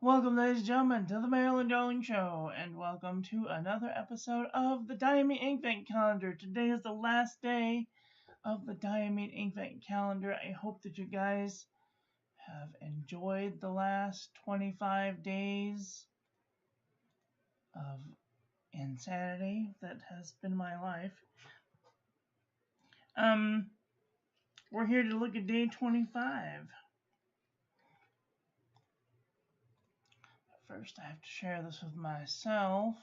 Welcome, ladies and gentlemen, to the Marilyn Jones Show, and welcome to another episode of the Diamine Inkvent calendar. Today is the last day of the Diamine Inkvent calendar. I hope that you guys have enjoyed the last 25 days of insanity that has been my life. We're here to look at day 25. First, I have to share this with myself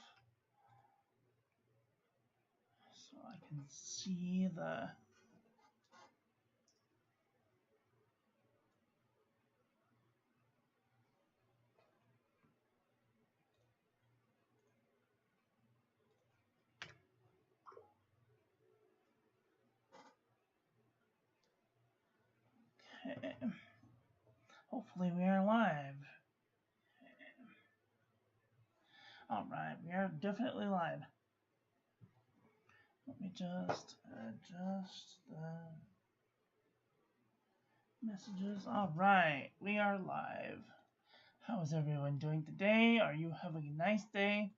so I can see the okay. Hopefully we are live. Alright, we are definitely live. Let me just adjust the messages. Alright, we are live. How is everyone doing today? Are you having a nice day?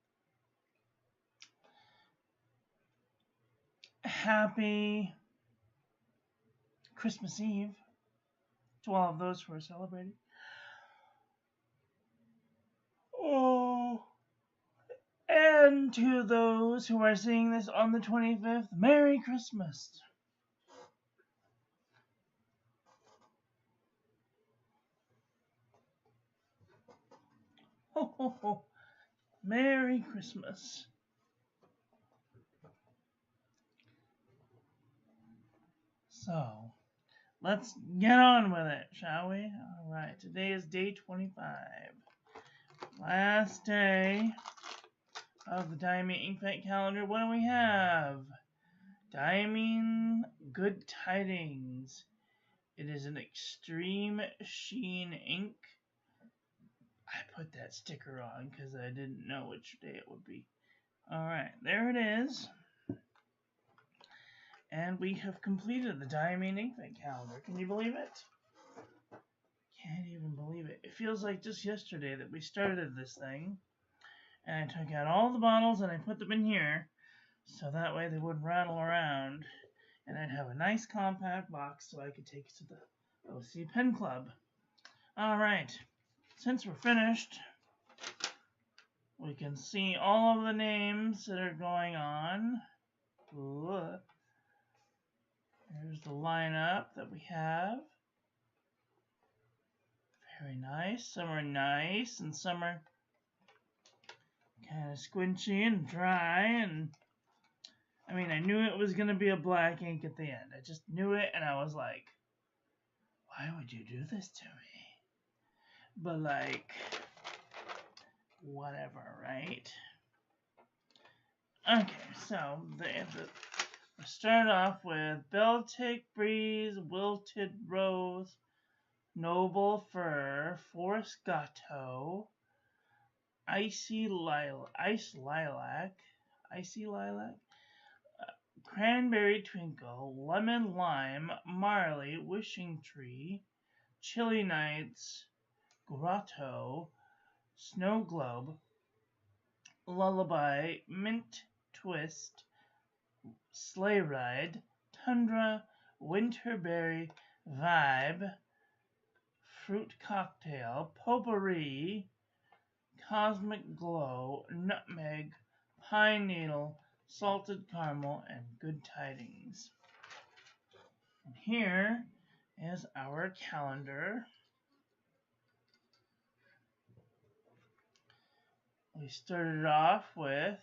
Happy Christmas Eve to all of those who are celebrating. Oh, and to those who are seeing this on the 25th, Merry Christmas. Ho, ho, ho. Merry Christmas. So, let's get on with it, shall we? Alright, today is day 25. Last day of the Diamine Inkvent calendar. What do we have? Diamine Good Tidings. It is an extreme sheen ink. I put that sticker on because I didn't know which day it would be. Alright, there it is. And we have completed the Diamine Inkvent calendar. Can you believe it? Can't even believe it. It feels like just yesterday that we started this thing. And I took out all the bottles and I put them in here. So that way they wouldn't rattle around. And I'd have a nice compact box so I could take it to the OC Pen Club. Alright. Since we're finished, we can see all of the names that are going on. Ooh. Here's the lineup that we have. Very nice. Some are nice and some are kind of squinchy and dry. And I mean, I knew it was going to be a black ink at the end. I just knew it, and I was like, why would you do this to me? But like, whatever, right? Okay, so we start off with Baltic Breeze, Wilted Rose, Noble Fir, Forest Gateau, Icy Lilac, Cranberry Twinkle, Lemon Lime, Marley, Wishing Tree, Chilly Nights, Grotto, Snow Globe, Lullaby, Mint Twist, Sleigh Ride, Tundra, Winterberry, Vibe, Fruit Cocktail, Potpourri, Cosmic Glow, Nutmeg, Pine Needle, Salted Caramel, and Good Tidings. And here is our calendar. We started off with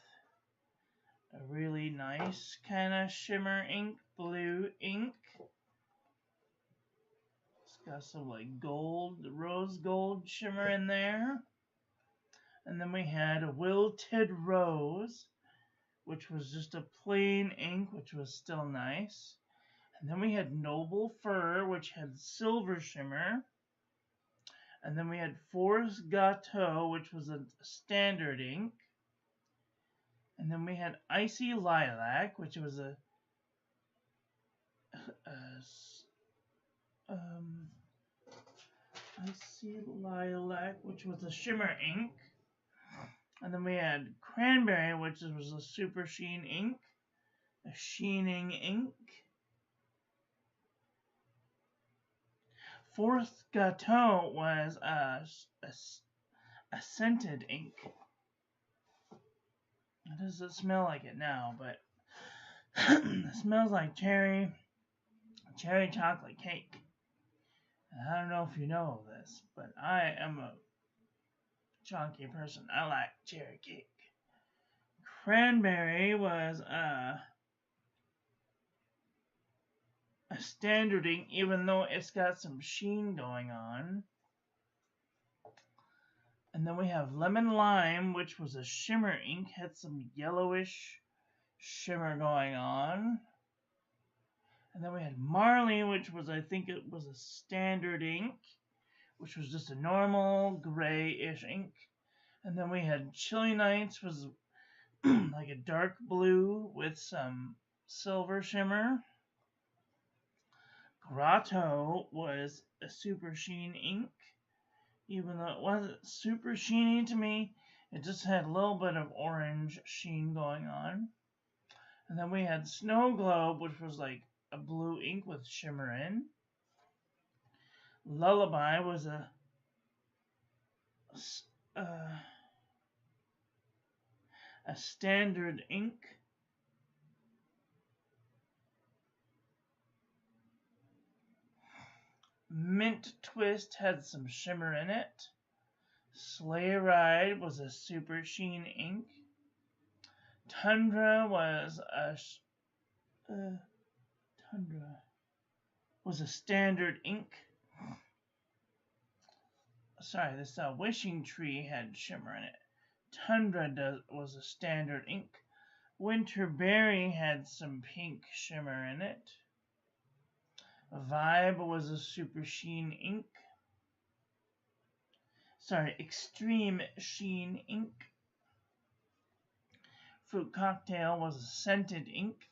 a really nice kind of shimmer ink, blue ink. It's got some like gold, rose gold shimmer in there. And then we had a Wilted Rose, which was just a plain ink, which was still nice. And then we had Noble Fir, which had silver shimmer. And then we had Forest Gateau, which was a standard ink. And then we had Icy Lilac, which was a Icy Lilac, which was a shimmer ink. And then we had Cranberry, which was a super sheen ink. A sheening ink. Fourth Gâteau was a scented ink. It doesn't smell like it now, but it smells like cherry chocolate cake. And I don't know if you know this, but I am a chunky person. I like cherry cake. Cranberry was a standard ink, even though it's got some sheen going on. And then we have Lemon Lime, which was a shimmer ink, had some yellowish shimmer going on. And then we had Marley, which was, I think it was a standard ink, which was just a normal grayish ink. And then we had Chilly Nights, was like a dark blue with some silver shimmer. Grotto was a super sheen ink. Even though it wasn't super sheeny to me, it just had a little bit of orange sheen going on. And then we had Snow Globe, which was like a blue ink with shimmer in. Lullaby was a standard ink. Mint Twist had some shimmer in it. Sleigh Ride was a super sheen ink. Tundra was a standard ink. Sorry, this Wishing Tree had shimmer in it. Tundra was a standard ink. Winter Berry had some pink shimmer in it. Vibe was a super sheen ink. Sorry, extreme sheen ink. Fruit Cocktail was a scented ink.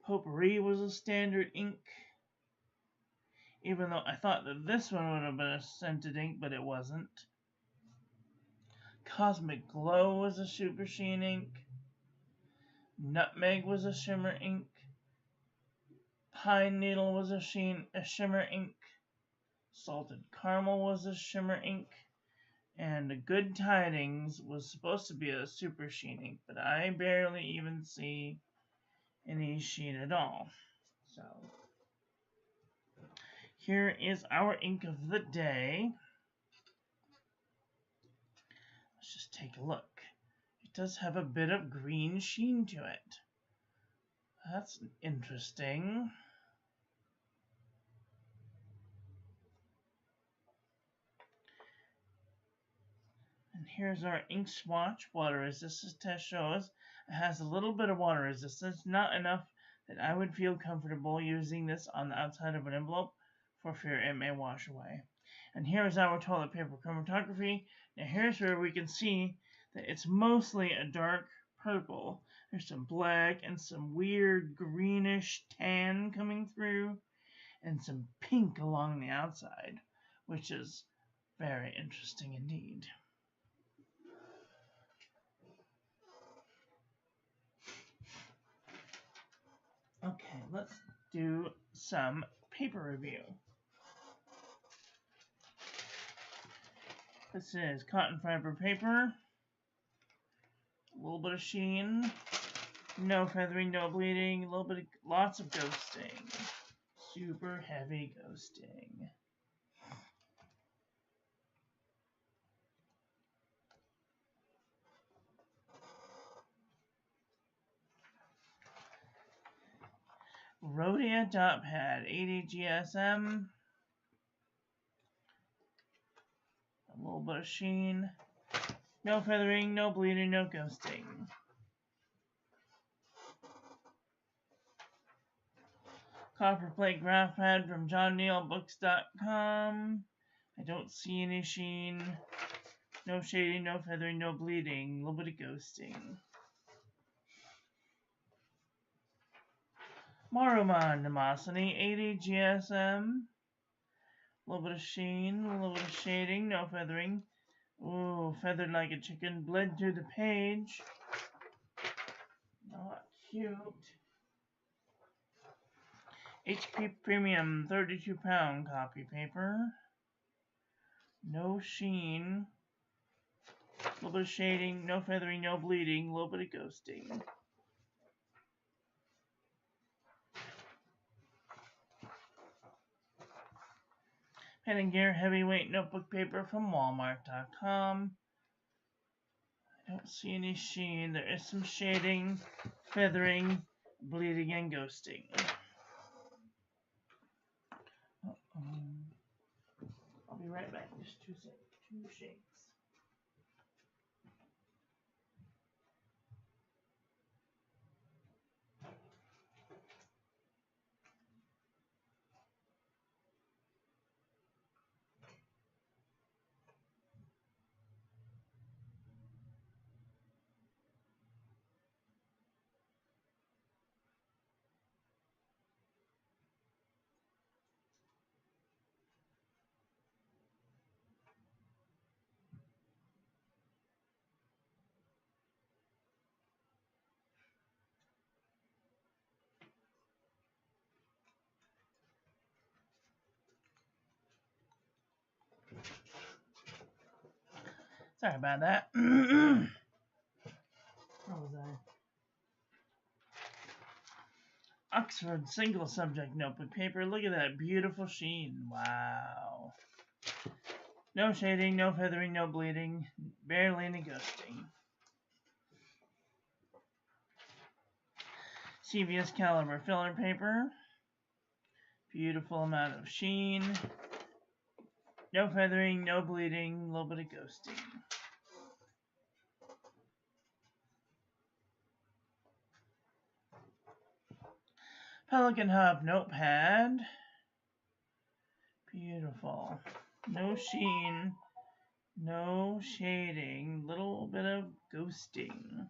Potpourri was a standard ink. Even though I thought that this one would have been a scented ink, but it wasn't. Cosmic Glow was a super sheen ink. Nutmeg was a shimmer ink. Pine Needle was a shimmer ink. Salted Caramel was a shimmer ink. And Good Tidings was supposed to be a super sheen ink, but I barely even see any sheen at all. So here is our ink of the day. Let's just take a look. It does have a bit of green sheen to it. That's interesting. And here's our ink swatch. Water resistance test shows it has a little bit of water resistance, not enough that I would feel comfortable using this on the outside of an envelope for fear it may wash away. And here's our toilet paper chromatography. Now here's where we can see that it's mostly a dark purple. There's some black and some weird greenish tan coming through, and some pink along the outside, which is very interesting indeed. Okay, let's do some paper review. This is cotton fiber paper. A little bit of sheen. No feathering, no bleeding. Lots of ghosting. Super heavy ghosting. Rhodia dot pad, 80 GSM. A little bit of sheen. No feathering, no bleeding, no ghosting. Copper plate graph pad from johnneilbooks.com. I don't see any sheen. No shading, no feathering, no bleeding. A little bit of ghosting. Maruman Nemosity, 80 GSM. A little bit of sheen, a little bit of shading, no feathering. Ooh, feathered like a chicken, bled through the page. Not cute. HP Premium 32-pound copy paper. No sheen. A little bit of shading, no feathering, no bleeding, a little bit of ghosting. Pen and Gear heavyweight notebook paper from Walmart.com. I don't see any sheen. There is some shading, feathering, bleeding, and ghosting. I'll be right back. Just 2 seconds. 2 shakes. Sorry about that. Where was I? Oxford single subject notebook paper. Look at that beautiful sheen. Wow. No shading, no feathering, no bleeding, barely any ghosting. CVS caliber filler paper. Beautiful amount of sheen. No feathering, no bleeding, a little bit of ghosting. Pelican Hub notepad. Beautiful. No sheen, no shading, little bit of ghosting.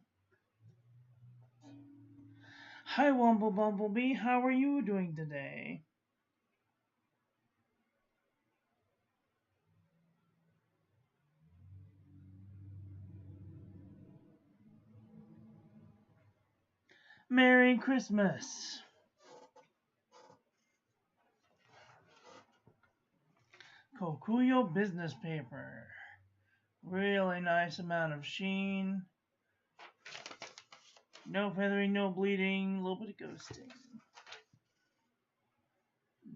Hi, Wumble Bumblebee, how are you doing today? Merry Christmas. Kokuyo business paper. Really nice amount of sheen. No feathering, no bleeding, a little bit of ghosting.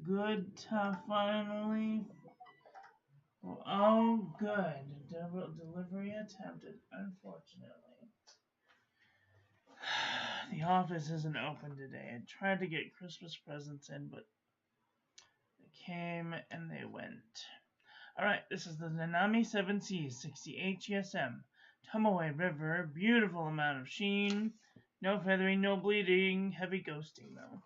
Good, tough, finally. Oh, good. Delivery attempted, unfortunately. The office isn't open today. I tried to get Christmas presents in, but they came and they went. Alright, this is the Nanami 7C 68 GSM. Tomoe River, beautiful amount of sheen. No feathering, no bleeding, heavy ghosting though.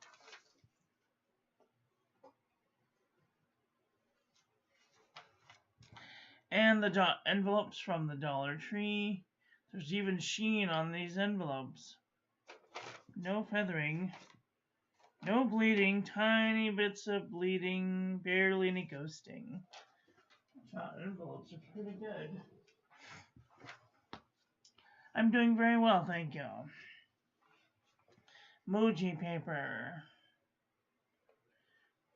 And the envelopes from the Dollar Tree. There's even sheen on these envelopes. No feathering. No bleeding. Tiny bits of bleeding. Barely any ghosting. Envelopes are pretty good. I'm doing very well, thank you. Moji paper.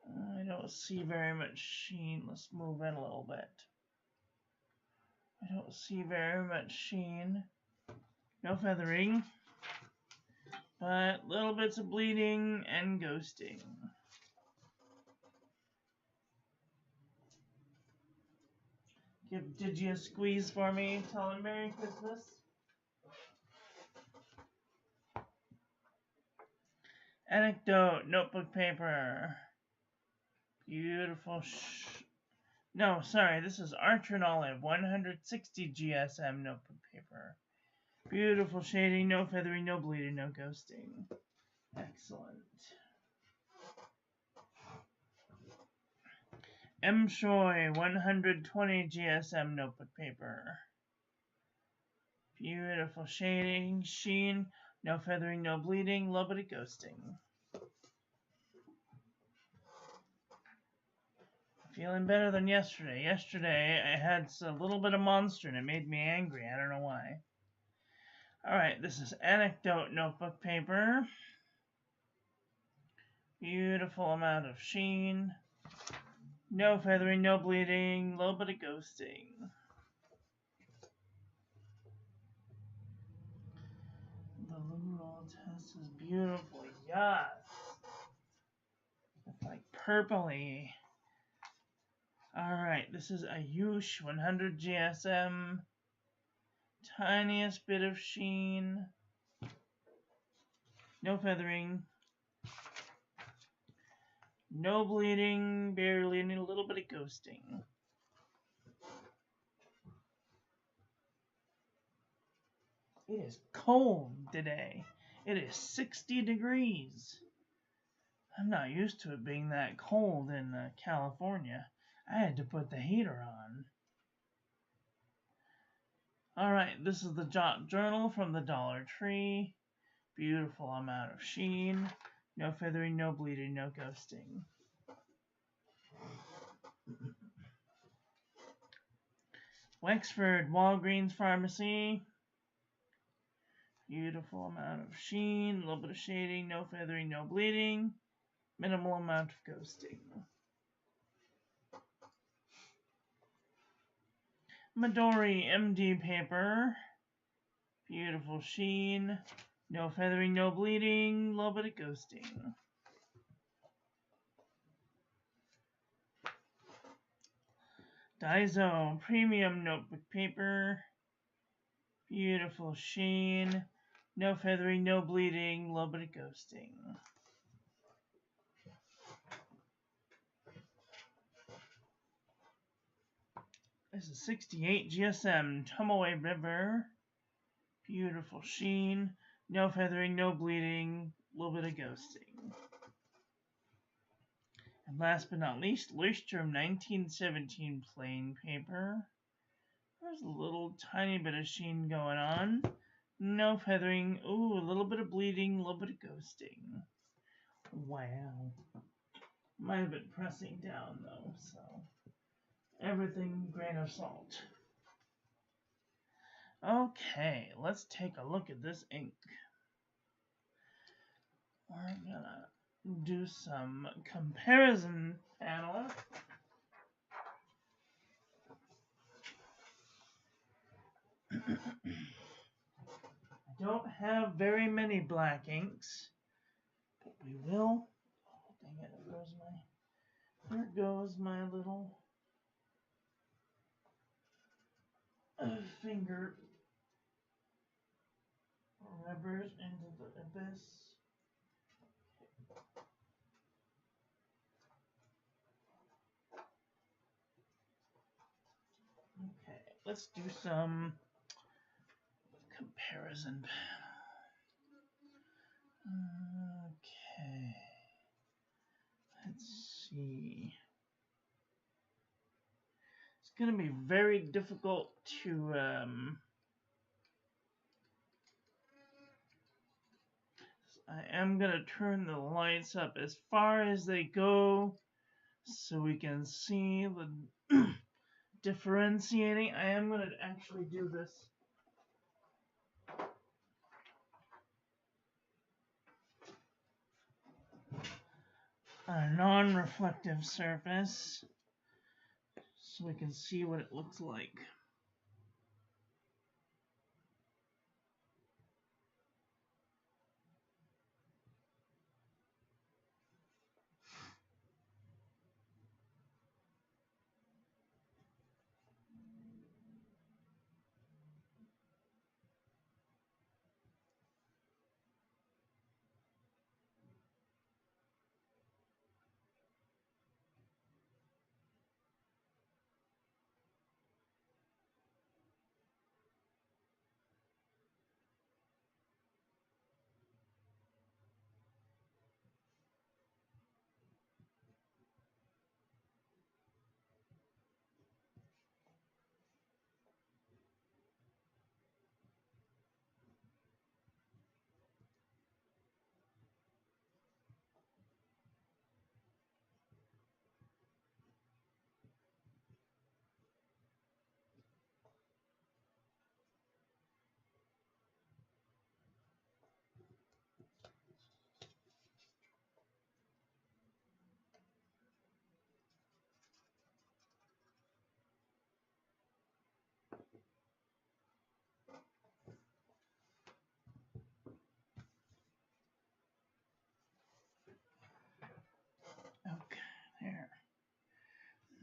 I don't see very much sheen. Let's move in a little bit. I don't see very much sheen. No feathering. But little bits of bleeding and ghosting. Give Digi a squeeze for me. Tell him Merry Christmas. Anecdote notebook paper. Beautiful. No, sorry. This is Archer and Olive 160 GSM notebook paper. Beautiful shading. No feathering. No bleeding. No ghosting. Excellent. M. Shoy 120 GSM notebook paper. Beautiful shading, sheen, no feathering, no bleeding, little bit of ghosting. Feeling better than yesterday. Yesterday, I had a little bit of monster and it made me angry. I don't know why. Alright, this is Anecdote notebook paper. Beautiful amount of sheen. No feathering, no bleeding, a little bit of ghosting. The luminol test is beautiful. Yes. It's like purpley. Alright, this is a Yush 100 GSM. Tiniest bit of sheen. No feathering. No bleeding, barely, and a little bit of ghosting. It is cold today. It is 60 degrees. I'm not used to it being that cold in California. I had to put the heater on. Alright, this is the Jot Journal from the Dollar Tree. Beautiful amount of sheen. No feathering, no bleeding, no ghosting. Wexford Walgreens Pharmacy. Beautiful amount of sheen, a little bit of shading, no feathering, no bleeding. Minimal amount of ghosting. Midori MD paper. Beautiful sheen. No feathering, no bleeding. A little bit of ghosting. Daiso premium notebook paper. Beautiful sheen. No feathering, no bleeding. A little bit of ghosting. This is 68 GSM Tomoe River. Beautiful sheen. No feathering, no bleeding. A little bit of ghosting. And last but not least, Leuchtturm 1917 plain paper. There's a little tiny bit of sheen going on. No feathering. Ooh, a little bit of bleeding, a little bit of ghosting. Wow. Might have been pressing down though, so everything grain of salt. Okay, let's take a look at this ink. We're gonna do some comparison panel. I don't have very many black inks, but we will. Oh, dang it, there goes my little finger rubbers into the abyss. Okay, let's do some comparison panel. Okay, let's see. It's going to be very difficult to I am going to turn the lights up as far as they go so we can see the differentiating. I am going to actually do this on a non-reflective surface so we can see what it looks like.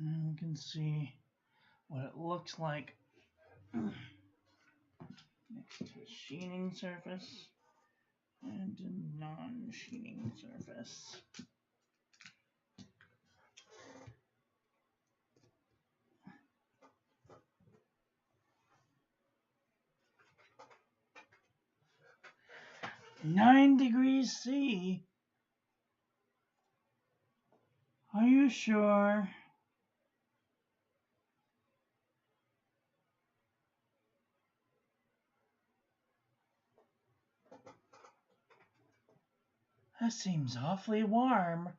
And you can see what it looks like next to a sheening surface and a non-sheening surface. (9°C). Are you sure? That seems awfully warm.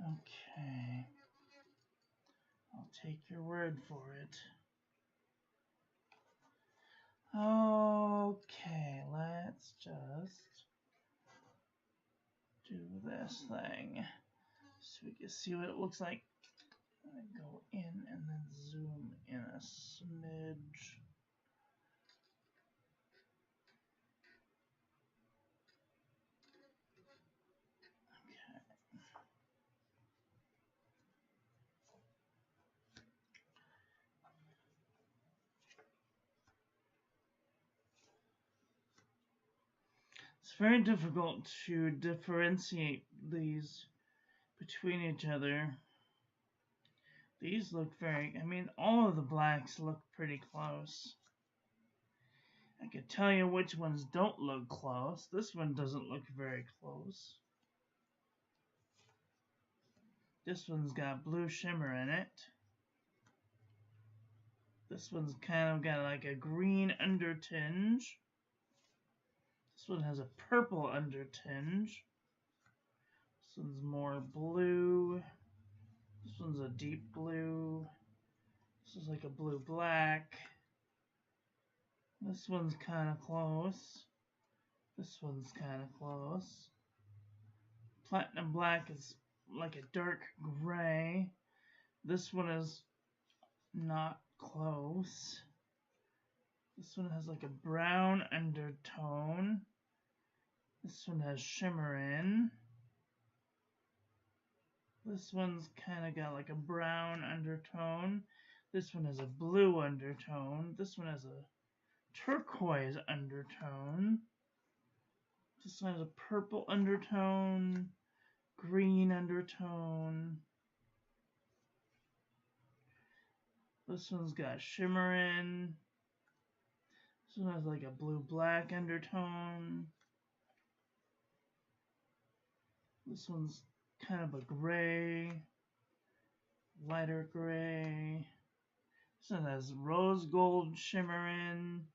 Okay. I'll take your word for it. Okay, let's just do this thing so we can see what it looks like. I'm gonna go in and then zoom in a smidge. Okay. It's very difficult to differentiate these between each other. These look very, I mean, all of the blacks look pretty close. I can tell you which ones don't look close. This one doesn't look very close. This one's got blue shimmer in it. This one's kind of got like a green undertinge. This one has a purple undertinge. This one's more blue. This one's a deep blue. This is like a blue-black. This one's kind of close. This one's kind of close. Platinum black is like a dark gray. This one is not close. This one has like a brown undertone. This one has shimmer in. This one's kind of got like a brown undertone. This one has a blue undertone. This one has a turquoise undertone. This one has a purple undertone, green undertone. This one's got shimmer in. This one has like a blue-black undertone. This one's kind of a gray, lighter gray. This one has rose gold shimmer in.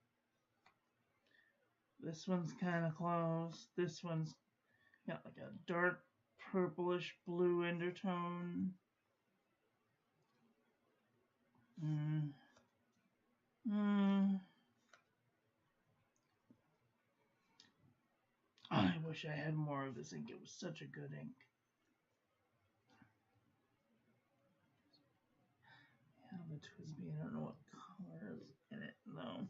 This one's kind of close. This one's got like a dark purplish blue undertone. I wish I had more of this ink. It was such a good ink. Yeah, the Twisby, I don't know what color is in it though.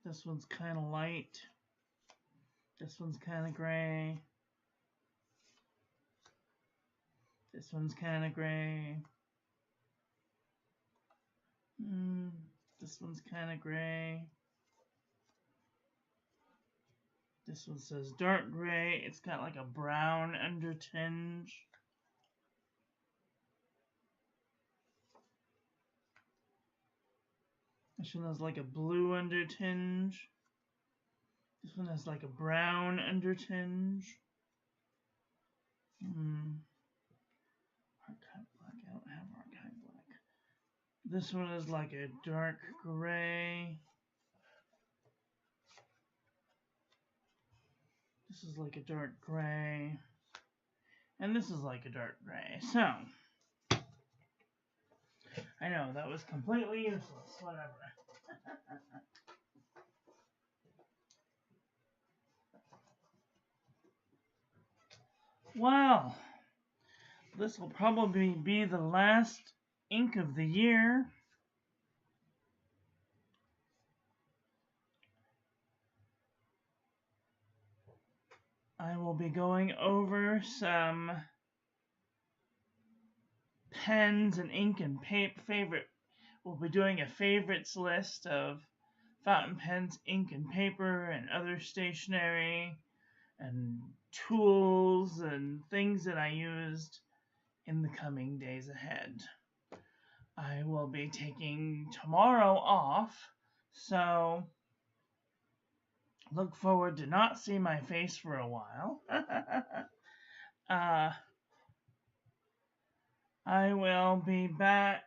This one's kind of light. This one's kind of gray. This one's kind of gray. This one's kind of gray. This one says dark gray. It's got like a brown undertinge. This one has like a blue undertinge. This one has like a brown undertinge. Archive black. I don't have archive black. This one is like a dark gray. This is like a dark gray. And this is like a dark gray. So, I know, that was completely useless. Whatever. Well, this will probably be the last ink of the year. I will be going over some pens and ink and favorite. We'll be doing a favorites list of fountain pens, ink and paper, and other stationery, and tools and things that I used in the coming days ahead. I will be taking tomorrow off, so look forward to not see my face for a while. I will be back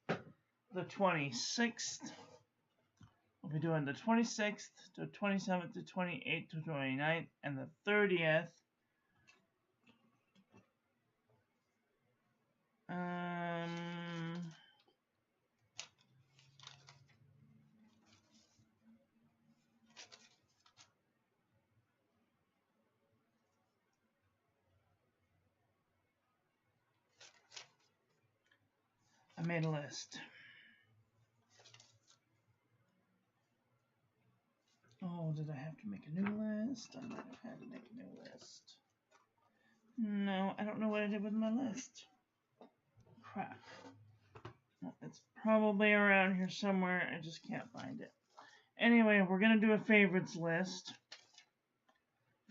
the 26th. We'll be doing the 26th to 27th to 28th to 29th and the 30th. I made a list. Oh, did I have to make a new list? I might have had to make a new list. No, I don't know what I did with my list. Crap. It's probably around here somewhere. I just can't find it. Anyway, we're going to do a favorites list.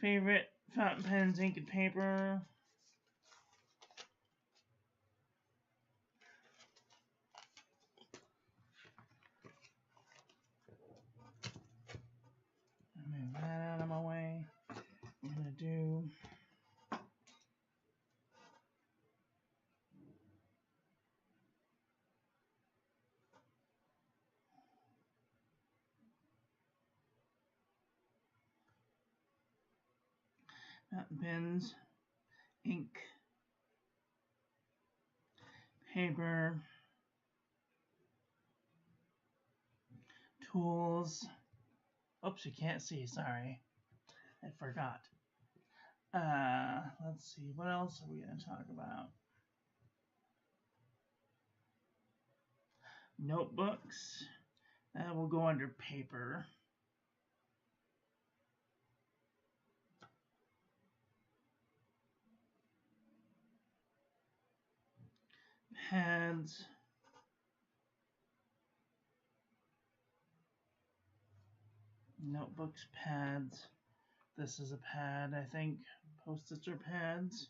Favorite fountain pens, ink, and paper. Move that out of my way. I'm going to do fountain pens, ink, paper, tools. Oops, you can't see, sorry. I forgot. Let's see, what else are we going to talk about? Notebooks. That will go under paper. Pads. Notebooks, pads. This is a pad, I think. Post-its are pads.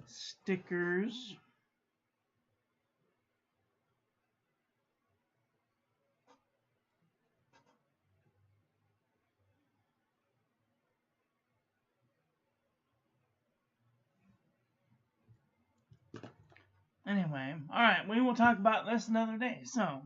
Stickers. Anyway, alright, we will talk about this another day. So,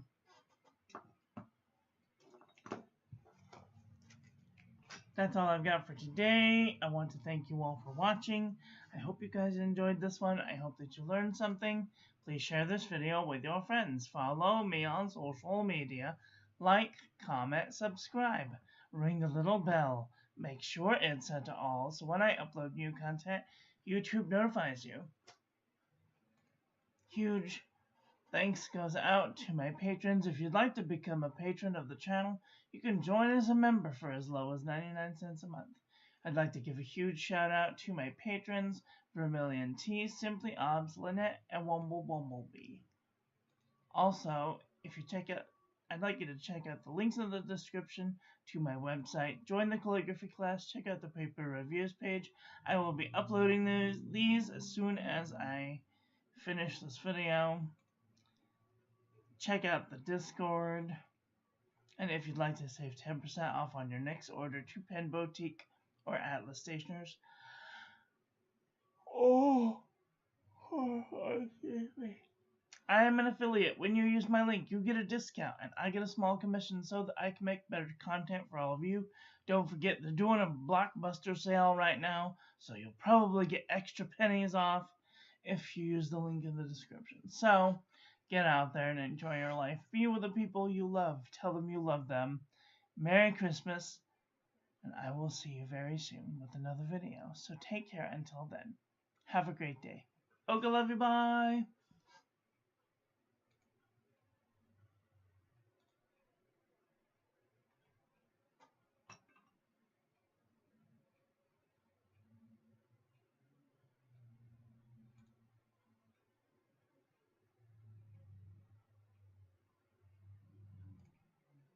that's all I've got for today. I want to thank you all for watching. I hope you guys enjoyed this one. I hope that you learned something. Please share this video with your friends. Follow me on social media. Like, comment, subscribe. Ring the little bell. Make sure it's set to all so when I upload new content, YouTube notifies you. Huge thanks goes out to my patrons. If you'd like to become a patron of the channel, you can join as a member for as low as 99 cents a month. I'd like to give a huge shout out to my patrons, Vermilion T, Simply Obs, Lynette, and Wumblebee. Also, if you check out, I'd like you to check out the links in the description to my website. Join the calligraphy class. Check out the paper reviews page. I will be uploading these as soon as I finish this video. Check out the Discord. And if you'd like to save 10% off on your next order to Pen Boutique or Atlas Stationers. Excuse me. I am an affiliate. When you use my link, you get a discount, and I get a small commission so that I can make better content for all of you. Don't forget, they're doing a blockbuster sale right now, so you'll probably get extra pennies off if you use the link in the description. So, Get out there and enjoy your life. Be with the people you love. Tell them you love them. Merry Christmas. And I will see you very soon with another video. So take care until then. Have a great day. Okay, love you. Bye.